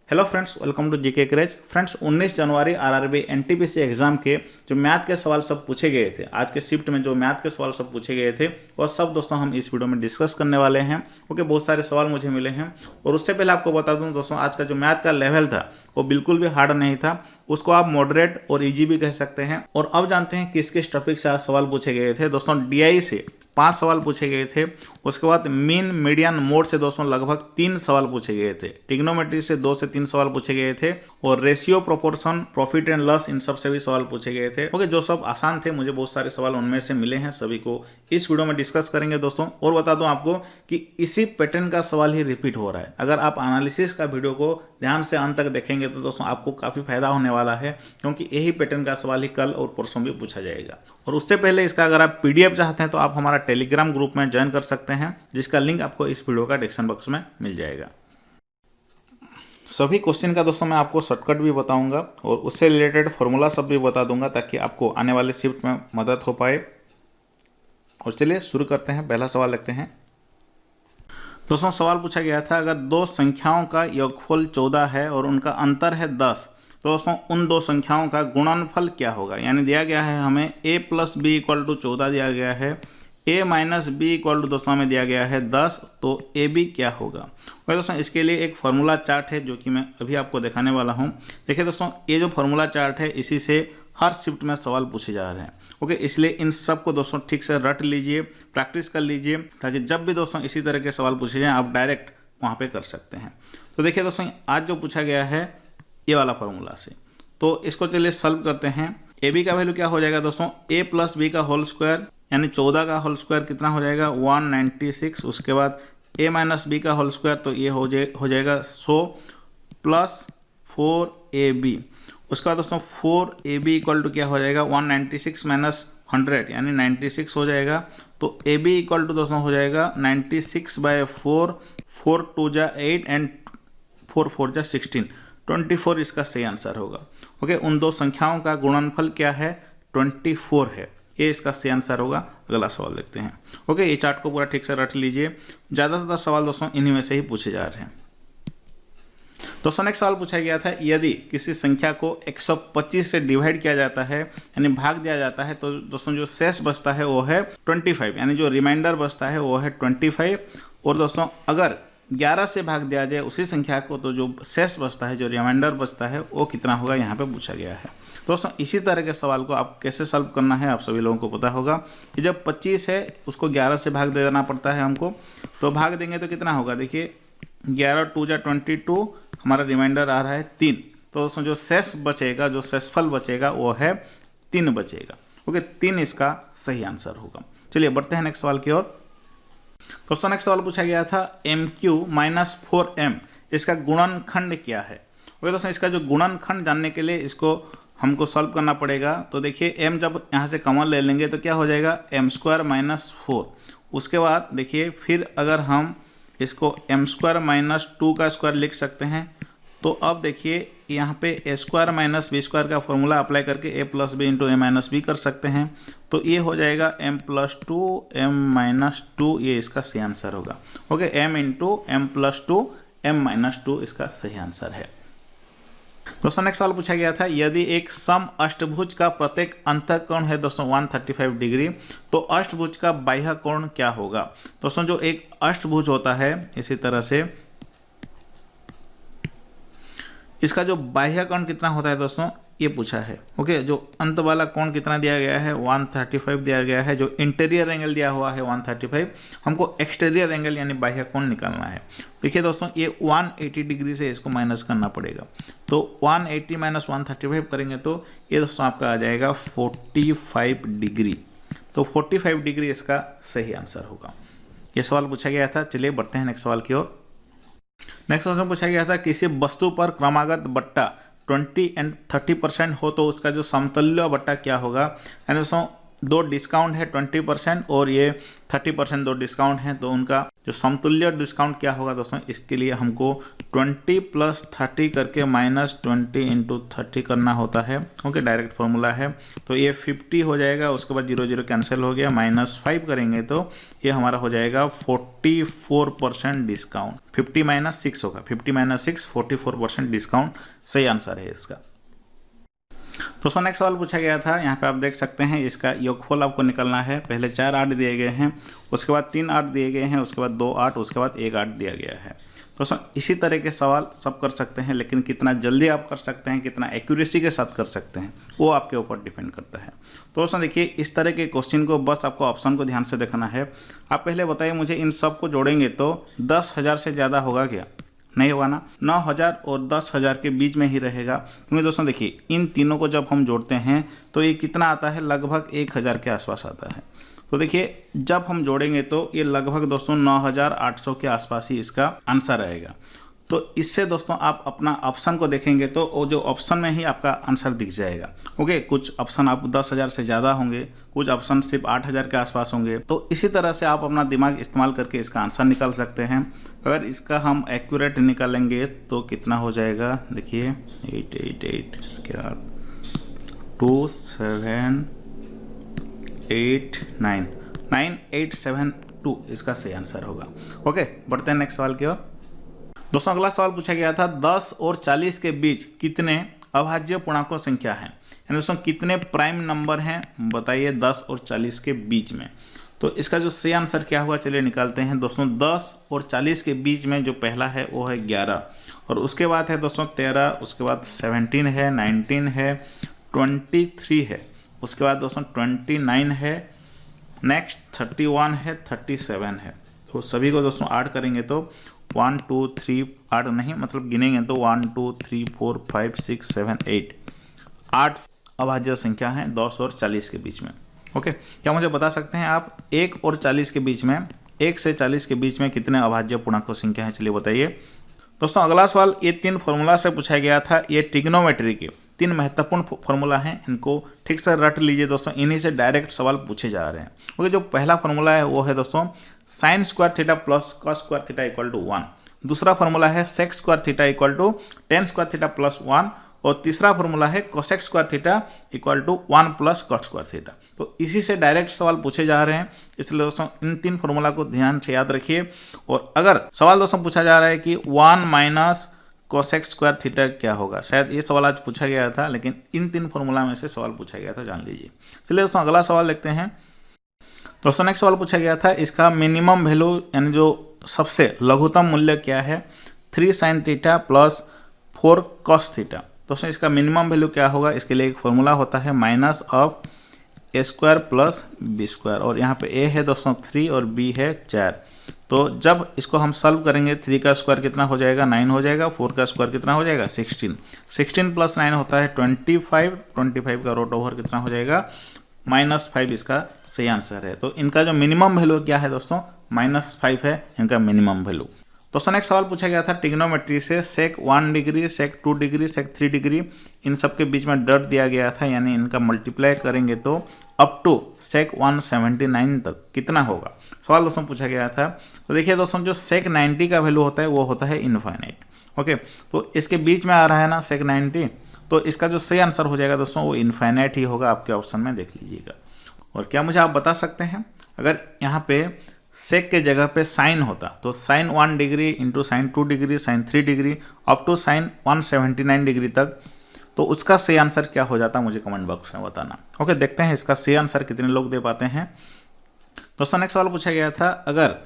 Hello friends, welcome to GK craze. Friends, 19 जनवरी RRB NTPC exam के जो math के सवाल सब पूछे गए थे, आज के शिफ्ट में जो मैथ के सवाल सब पूछे गए थे वो सब दोस्तों हम इस वीडियो में डिस्कस करने वाले हैं। ओके, बहुत सारे सवाल मुझे मिले हैं और उससे पहले आपको बता दूं दोस्तों, आज का जो मैथ का लेवल था वो बिल्कुल भी हार्ड नहीं था, उसको आप मॉडरेट और इजी भी कह सकते हैं। और अब जानते हैं किस किस टॉपिक से आज सवाल पूछे गए थे। दोस्तों, डीआई से 5 सवाल पूछे गए थे, उसके बाद मीन मीडियन मोड से दोस्तों लगभग 3 सवाल पूछे गए थे, ट्रिग्नोमेट्री से 2 से 3 सवाल पूछे गए थे और ratio, proportion, profit and loss, इन सब से भी सवाल पूछे गए थे। ओके, जो सब आसान थे, मुझे बहुत सारे सवाल उनमें से मिले हैं, सभी को इस वीडियो में डिस्कस करेंगे दोस्तों। और बता दूं आपको कि इसी पैटर्न का सवाल ही रिपीट हो रहा है। अगर आप एनालिसिस का वीडियो को ध्यान से अंत तक देखेंगे तो दोस्तों आपको काफी फायदा होने वाला है, क्योंकि यही पैटर्न का सवाल ही कल और परसों भी पूछा जाएगा। और उससे पहले इसका अगर आप पीडीएफ चाहते हैं तो आप हमारा टेलीग्राम ग्रुप में ज्वाइन कर सकते हैं, जिसका लिंक आपको इस वीडियो का डिस्क्रिप्शन बॉक्स में मिल जाएगा। सभी क्वेश्चन का दोस्तों मैं आपको शॉर्टकट भी बताऊंगा और उससे रिलेटेड फॉर्मूला सब भी बता दूंगा, ताकि आपको आने वाले शिफ्ट में मदद हो पाए। और चलिए शुरू करते हैं। पहला सवाल देखते हैं। दोस्तों, सवाल पूछा गया था, अगर दो संख्याओं का योगफल 14 है और उनका अंतर है 10, तो दोस्तों उन दो संख्याओं का गुणनफल क्या होगा। यानी दिया गया है हमें a plus B equal to 14 दिया गया है, a minus B equal to दोस्तों हमें दिया गया है 10, तो ए बी क्या होगा। और दोस्तों इसके लिए एक फार्मूला चार्ट है जो कि मैं अभी आपको दिखाने वाला हूँ। देखिए दोस्तों, ये जो फार्मूला चार्ट है इसी से हर शिफ्ट में सवाल पूछे जा रहे हैं। ओके, इसलिए इन सब को दोस्तों ठीक से रट लीजिए, प्रैक्टिस कर लीजिए, ताकि जब भी दोस्तों इसी तरह के सवाल पूछे जाएँ आप डायरेक्ट वहाँ पे कर सकते हैं। तो देखिए दोस्तों, आज जो पूछा गया है ये वाला फार्मूला से, तो इसको चलिए सॉल्व करते हैं। ए बी का वैल्यू क्या हो जाएगा दोस्तों, ए प्लस बी का होल स्क्वायर, यानी 14 का होल स्क्वायर कितना हो जाएगा 196। उसके बाद ए माइनस बी का होल स्क्वायर, तो ये हो जाएगा 100 प्लस 4ab। उसके बाद दोस्तों 4ab इक्वल टू क्या हो जाएगा 196 माइनस 100, यानी 96 हो जाएगा। तो ab इक्वल टू दोस्तों हो जाएगा 96/4, 4 2 जा 8 एंड 4 4 जा 16, 24 इसका सही आंसर होगा। ओके, उन दो संख्याओं का गुणनफल क्या है 24 है, ये इसका सही आंसर होगा। अगला सवाल देखते हैं। ओके, ये चार्ट को पूरा ठीक से रट लीजिए, ज़्यादातर सवाल दोस्तों इन्हीं में से ही पूछे जा रहे हैं। दोस्तों नेक्स्ट सवाल पूछा गया था, यदि किसी संख्या को 125 से डिवाइड किया जाता है, यानी भाग दिया जाता है, तो दोस्तों जो शेष बचता है वो है 25, यानी जो रिमाइंडर बचता है वो है 25। और दोस्तों अगर 11 से भाग दिया जाए उसी संख्या को, तो जो शेष बचता है, जो रिमाइंडर बचता है, वो कितना होगा, यहाँ पे पूछा गया है। दोस्तों इसी तरह के सवाल को आप कैसे सॉल्व करना है आप सभी लोगों को पता होगा कि जब 25 है उसको 11 से भाग दे देना पड़ता है हमको। तो भाग देंगे तो कितना होगा, देखिए 11 2 जा 22, हमारा रिमाइंडर आ रहा है 3। तो दोस्तों जो शेष बचेगा, जो शेषफल बचेगा वो है 3 बचेगा। ओके, 3 इसका सही आंसर होगा। चलिए बढ़ते हैं नेक्स्ट सवाल की ओर। दोस्तों नेक्स्ट सवाल पूछा गया था, MQ माइनस 4M, इसका गुणनखंड क्या है। ओके दोस्तों, इसका जो गुणनखंड जानने के लिए इसको हमको सॉल्व करना पड़ेगा। तो देखिए m जब यहाँ से कॉमन ले लेंगे तो क्या हो जाएगा m² माइनस 4। उसके बाद देखिए फिर अगर हम इसको m² माइनस 2 का स्क्वायर लिख सकते हैं, तो अब देखिए यहाँ पे a² माइनस b² का फॉर्मूला अप्लाई करके a plus B into a minus B कर सकते हैं। तो ये हो जाएगा m प्लस 2 m माइनस 2, ये इसका सही आंसर होगा। Okay, m into m plus 2 m minus 2 इसका सही आंसर है। दोस्तों नेक्स्ट सवाल पूछा गया था, यदि एक सम अष्टभुज का प्रत्येक अंतःकोण है दोस्तों 135 डिग्री, तो अष्टभुज का बाह्य कोण क्या होगा। दोस्तों जो एक अष्टभुज होता है, इसी तरह से इसका जो बाह्य कोण कितना होता है दोस्तों, ये पूछा है। ओके, जो अंत वाला कोण कितना दिया गया है 135 दिया गया है, जो इंटीरियर एंगल दिया हुआ है 135, हमको एक्सटीरियर एंगल यानी बाह्य कोण निकालना है। देखिए दोस्तों ये 180 डिग्री से इसको माइनस करना पड़ेगा, तो 180 माइनस 135 करेंगे तो ये दोस्तों आपका आ जाएगा 45 डिग्री। तो 45 डिग्री इसका सही आंसर होगा। ये सवाल पूछा गया था। चलिए बढ़ते हैं नेक्स्ट सवाल की ओर। नेक्स्ट क्वेश्चन पूछा गया था, किसी वस्तु पर क्रमागत बट्टा 20 एंड 30% हो तो उसका जो समतुल्य बट्टा क्या होगा। यानी दोस्तों दो डिस्काउंट है 20% और ये 30% दो डिस्काउंट हैं, तो उनका जो समतुल्य डिस्काउंट क्या होगा दोस्तों, इसके लिए हमको 20 + 30 करके -20 × 30 करना होता है। ओके, डायरेक्ट फॉर्मूला है। तो ये 50 हो जाएगा, उसके बाद 0 0 कैंसिल हो गया, -5 करेंगे तो ये हमारा हो जाएगा 44% डिस्काउंट। 50 - 6 होगा, 50 - 6 44% डिस्काउंट सही आंसर है इसका। दोस्तों नेक्स्ट सवाल पूछा गया था, यहाँ पे आप देख सकते हैं इसका योगफल आपको निकलना है। पहले 4 8 दिए गए हैं, उसके बाद 3 8 दिए गए हैं, उसके बाद 2 8, उसके बाद 1 8 दिया गया है। दोस्तों इसी तरह के सवाल सब कर सकते हैं, लेकिन कितना जल्दी आप कर सकते हैं, कितना एक्यूरेसी के साथ कर सकते हैं, वो आपके ऊपर डिपेंड करता है। तो दोस्तों देखिए, इस तरह के क्वेश्चन को बस आपको ऑप्शन को ध्यान से देखना है। आप पहले बताइए मुझे, इन सब को जोड़ेंगे तो 10,000 से ज़्यादा होगा क्या? नहीं होगा ना। 9,000 और 10,000 के बीच में ही रहेगा, क्योंकि दोस्तों देखिए इन तीनों को जब हम जोड़ते हैं तो ये कितना आता है, लगभग 1,000 के आसपास आता है। तो देखिए जब हम जोड़ेंगे तो ये लगभग दोस्तों 9,800 के आसपास ही इसका आंसर आएगा। तो इससे दोस्तों आप अपना ऑप्शन को देखेंगे तो वो जो ऑप्शन में ही आपका आंसर दिख जाएगा। ओके, कुछ ऑप्शन आप 10,000 से ज़्यादा होंगे, कुछ ऑप्शन सिर्फ 8,000 के आसपास होंगे। तो इसी तरह से आप अपना दिमाग इस्तेमाल करके इसका आंसर निकाल सकते हैं। अगर इसका हम एक्यूरेट निकालेंगे तो कितना हो जाएगा, देखिए 888 क्या 2 7 8 9 9872 इसका सही आंसर होगा। ओके, बढ़ते हैं नेक्स्ट सवाल की ओर। दोस्तों अगला सवाल पूछा गया था, 10 और 40 के बीच कितने अभाज्य पूर्णांकों संख्या हैं, यानी दोस्तों कितने प्राइम नंबर हैं बताइए 10 और 40 के बीच में। तो इसका जो सही आंसर क्या हुआ, चलिए निकालते हैं। दोस्तों 10 और 40 के बीच में जो पहला है वो है 11, और उसके बाद है दोस्तों 13, उसके बाद 17 है, 19 है, 23 है, उसके बाद दोस्तों 29 है, नेक्स्ट 31 है, 37 है। तो सभी को दोस्तों ऐड करेंगे तो 1 2 3 8 नहीं, मतलब गिनेंगे तो 1 2 3 4 5 6 7 8 8 अभाज्य संख्या हैं 10 और 40 के बीच में। ओके, क्या मुझे बता सकते हैं आप 1 और 40 के बीच में, 1 से 40 के बीच में कितने अभाज्य पूर्णांकों संख्या हैं? चलिए बताइए। दोस्तों अगला सवाल ये 3 फॉर्मूला से पूछा गया था। ये ट्रिग्नोमेट्री के 3 महत्वपूर्ण फॉर्मूला हैं, इनको ठीक से रट लीजिए दोस्तों, इन्हीं से डायरेक्ट सवाल पूछे जा रहे हैं। ओके, जो पहला फॉर्मूला है वो है दोस्तों sin² θ + cos² θ = 1। दूसरा फॉर्मूला है sec² θ = tan² θ + 1, और तीसरा फॉर्मूला है cosec² θ = 1 + cot² θ। तो इसी से डायरेक्ट सवाल पूछे जा रहे हैं, इसलिए दोस्तों इन 3 फॉर्मूला को ध्यान से याद रखिए। और अगर सवाल दोस्तों पूछा जा रहा है कि 1 - cosec² θ क्या होगा, शायद ये सवाल आज पूछा गया था, लेकिन इन 3 फॉर्मूला में से सवाल पूछा गया था, जान लीजिए। चलिए दोस्तों अगला सवाल देखते हैं। दोस्तों नेक्स्ट सवाल पूछा गया था, इसका मिनिमम वैल्यू यानी जो सबसे लघुत्तम मूल्य क्या है, 3 sin θ + 4 cos θ। दोस्तों इसका मिनिमम वैल्यू क्या होगा, इसके लिए एक फॉर्मूला होता है -(a² + b²), और यहाँ पे a है दोस्तों 3 और b है 4। तो जब इसको हम सॉल्व करेंगे, 3 का स्क्वायर कितना हो जाएगा, 9 हो जाएगा, 4 का स्क्वायर कितना हो जाएगा, 16, 16 + 9 होता है 25, 25 का रूट ओवर कितना हो जाएगा, -5 इसका सही आंसर है। तो इनका जो मिनिमम वैल्यू क्या है दोस्तों, -5 है इनका मिनिमम वैल्यू। दोस्तों नेक्स्ट सवाल पूछा गया था ट्रिग्नोमेट्री से, sec 1 degree, sec 2 degree, sec 3 degree, इन सब के बीच में डॉट दिया गया था, यानी इनका मल्टीप्लाई करेंगे तो अप टू sec 179 तक कितना होगा, सवाल दोस्तों पूछा गया था। तो देखिए दोस्तों जो sec 90 का वैल्यू होता है वो होता है इनफाइनाइट। ओके, तो इसके बीच में आ रहा है ना sec 90, तो इसका जो सही आंसर हो जाएगा दोस्तों वो इनफाइनाइट ही होगा, आपके ऑप्शन में देख लीजिएगा। और क्या मुझे आप बता सकते हैं, अगर यहाँ पे सेक के जगह पे साइन होता तो sin 1 degree into sin 2 degree, sin 3 degree up to sin 179 degree तक, तो उसका सही आंसर क्या हो जाता, मुझे कमेंट बॉक्स में बताना। ओके, देखते हैं इसका सही आंसर कितने लोग दे पाते हैं। दोस्तों नेक्स्ट सवाल पूछा गया था, अगर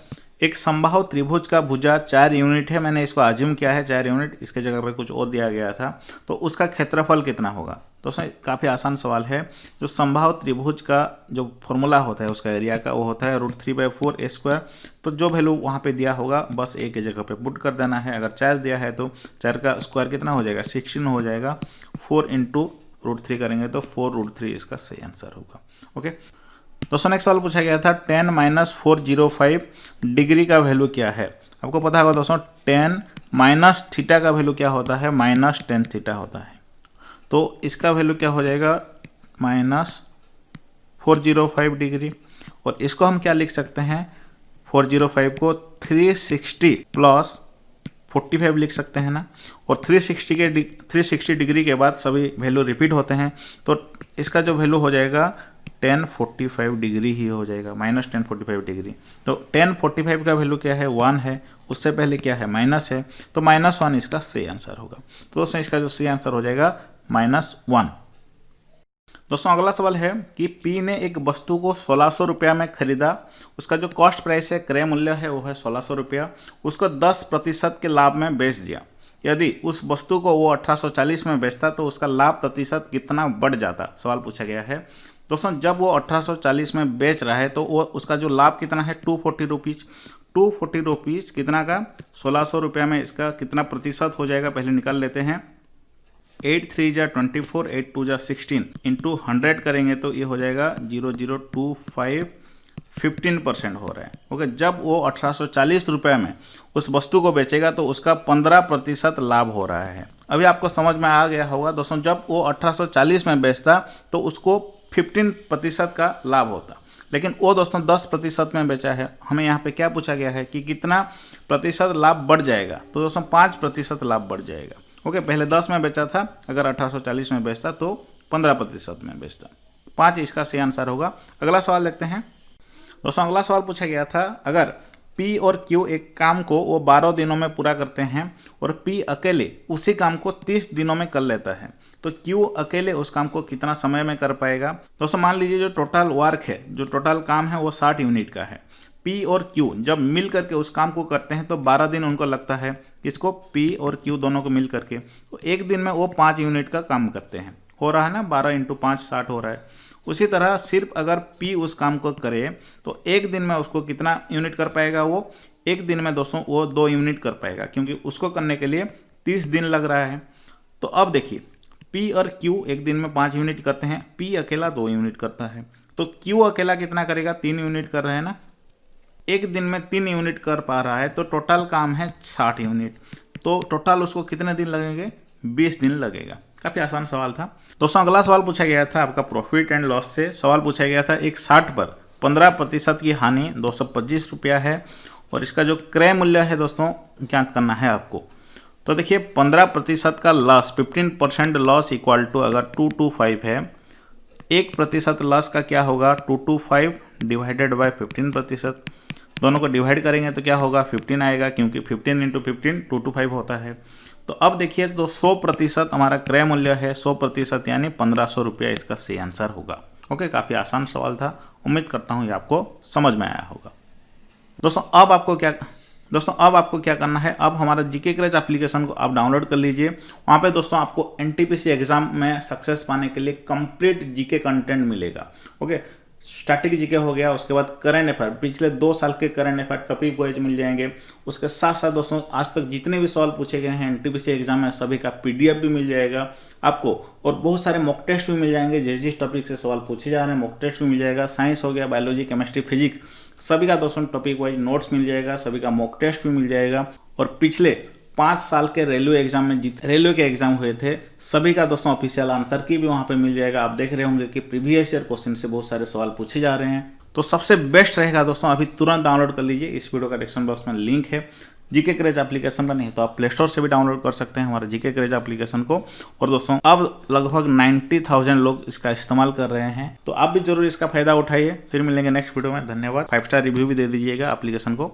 एक समबाहु त्रिभुज का भुजा 4 यूनिट है, मैंने इसको आजिम किया है 4 यूनिट, इसके जगह पे कुछ और दिया गया था, तो उसका क्षेत्रफल कितना होगा। दोस्तों काफ़ी आसान सवाल है। जो समबाहु त्रिभुज का जो फॉर्मूला होता है उसका एरिया का, वो होता है √3/4 a²। तो जो वैल्यू वहाँ पे दिया होगा बस a के जगह पे पुट कर देना है। अगर 4 दिया है तो 4 का स्क्वायर कितना हो जाएगा, 16 हो जाएगा, 4 × √3 करेंगे तो 4√3 इसका सही आंसर होगा। ओके, दोस्तों नेक्स्ट सवाल पूछा गया था, tan - 405 डिग्री का वैल्यू क्या है। आपको पता होगा दोस्तों tan - θ का वैल्यू क्या होता है, -tan θ होता है। तो इसका वैल्यू क्या हो जाएगा, 405 डिग्री, और इसको हम क्या लिख सकते हैं, 405 को 360 प्लस 45 लिख सकते हैं ना। और 360 डिग्री के बाद सभी वैल्यू रिपीट होते हैं, तो इसका जो वैल्यू हो जाएगा 1045 डिग्री ही हो जाएगा, माइनस 1045 डिग्री। तो 1045 का वैल्यू क्या है, 1 है, उससे पहले क्या है, माइनस है, तो -1 इसका सही आंसर होगा। तो दोस्तों इसका जो सही आंसर हो जाएगा -1। दोस्तों अगला सवाल है कि पी ने एक वस्तु को 1600 रुपया में खरीदा, उसका जो कॉस्ट प्राइस है, क्रय मूल्य है, वो है 1600 रुपया, उसको 10% के लाभ में बेच दिया। यदि उस वस्तु को वो 1840 में बेचता तो उसका लाभ प्रतिशत कितना बढ़ जाता, सवाल पूछा गया है। दोस्तों जब वो 1840 में बेच रहा है तो वो उसका जो लाभ कितना है, 240 रुपीज़। 240 रुपीज़ कितना का, 1600 रुपया में इसका कितना प्रतिशत हो जाएगा, पहले निकाल लेते हैं। 8 3 जा 24, 8 2 जा 16, इंटू 100 करेंगे तो ये हो जाएगा 0025, 15% हो रहा है। ओके, जब वो 1840 रुपये में उस वस्तु को बेचेगा तो उसका 15% लाभ हो रहा है। अभी आपको समझ में आ गया होगा दोस्तों, जब वो 1840 में बेचता तो उसको 15% का लाभ होता, लेकिन वो दोस्तों 10% में बेचा है। हमें यहाँ पे क्या पूछा गया है कि कितना प्रतिशत लाभ बढ़ जाएगा, तो दोस्तों 5% लाभ बढ़ जाएगा। ओके, पहले 10 में बेचा था, अगर 1840 में बेचता तो 15% में बेचता। 5 इसका सही आंसर होगा। अगला सवाल देखते हैं दोस्तों। अगला सवाल पूछा गया था, अगर P और Q एक काम को वो 12 दिनों में पूरा करते हैं और P अकेले उसी काम को 30 दिनों में कर लेता है, तो Q अकेले उस काम को कितना समय में कर पाएगा। दोस्तों मान लीजिए जो टोटल वर्क है, जो टोटल काम है वो 60 यूनिट का है। P और Q जब मिल करके उस काम को करते हैं तो 12 दिन उनको लगता है। इसको P और Q दोनों को मिल करके, तो एक दिन में वो 5 यूनिट का काम करते हैं। हो रहा है ना, 12 × 5 60 हो रहा है। उसी तरह सिर्फ अगर P उस काम को करे तो एक दिन में उसको कितना यूनिट कर पाएगा, वो एक दिन में दोस्तों वो 2 यूनिट कर पाएगा, क्योंकि उसको करने के लिए 30 दिन लग रहा है। तो अब देखिए P और Q एक दिन में 5 यूनिट करते हैं, P अकेला 2 यूनिट करता है, तो Q अकेला कितना करेगा, 3 यूनिट कर रहा है ना। एक दिन में 3 यूनिट कर पा रहा है, तो टोटल काम है 60 यूनिट, तो टोटल उसको कितने दिन लगेंगे, 20 दिन लगेगा। काफ़ी आसान सवाल था दोस्तों। अगला सवाल पूछा गया था आपका प्रॉफिट एंड लॉस से। सवाल पूछा गया था, एक 60 पर 15% की हानि 225 रुपया है, और इसका जो क्रय मूल्य है दोस्तों क्या करना है आपको। तो देखिए 15% का लॉस, 15% लॉस इक्वल टू, अगर 225 है, 1% लॉस का क्या होगा, 225 डिवाइडेड बाय 15%। दोनों को डिवाइड करेंगे तो क्या होगा, 15 आएगा, क्योंकि 15 × 15 225 होता है। तो अब देखिए तो 100% हमारा क्रय मूल्य है, 100% यानी 1500 रुपया इसका सही आंसर होगा। ओके, काफ़ी आसान सवाल था, उम्मीद करता हूँ ये आपको समझ में आया होगा। दोस्तों अब आपको क्या करना है, अब हमारा जीके क्रैच एप्लीकेशन को आप डाउनलोड कर लीजिए। वहाँ पे दोस्तों आपको एनटीपीसी एग्जाम में सक्सेस पाने के लिए कंप्लीट जीके कंटेंट मिलेगा। ओके, स्टैटिक जीके हो गया, उसके बाद करंट अफेयर, पिछले 2 साल के करंट अफेयर टॉपिक वाइज मिल जाएंगे। उसके साथ साथ दोस्तों आज तक जितने भी सवाल पूछे गए हैं एनटीपीसी एग्जाम में, सभी का पीडीएफ भी मिल जाएगा आपको, और बहुत सारे मॉक टेस्ट भी मिल जाएंगे। जिस टॉपिक से सवाल पूछे जा रहे हैं मॉक टेस्ट भी मिल जाएगा। साइंस हो गया, बायोलॉजी, केमिस्ट्री, फिजिक्स, सभी का दोस्तों टॉपिक वाइज नोट्स मिल जाएगा, सभी का मॉक टेस्ट भी मिल जाएगा। और पिछले 5 साल के रेलवे एग्जाम में रेलवे के एग्जाम हुए थे, सभी का दोस्तों ऑफिशियल आंसर की भी वहाँ पे मिल जाएगा। आप देख रहे होंगे कि प्रीवियस ईयर क्वेश्चन से बहुत सारे सवाल पूछे जा रहे हैं। तो सबसे बेस्ट रहेगा दोस्तों, अभी तुरंत डाउनलोड कर लीजिए। इस वीडियो का डिस्क्रिप्शन बॉक्स में लिंक है जीके क्रैच एप्लीकेशन का, नहीं तो आप प्ले स्टोर से भी डाउनलोड कर सकते हैं हमारे जीके क्रैच एप्लीकेशन को। और दोस्तों अब लगभग 90,000 लोग इसका इस्तेमाल कर रहे हैं, तो आप भी जरूर इसका फायदा उठाइए। फिर मिलेंगे नेक्स्ट वीडियो में। धन्यवाद। 5 स्टार रिव्यू भी दे दीजिएगा एप्लीकेशन को।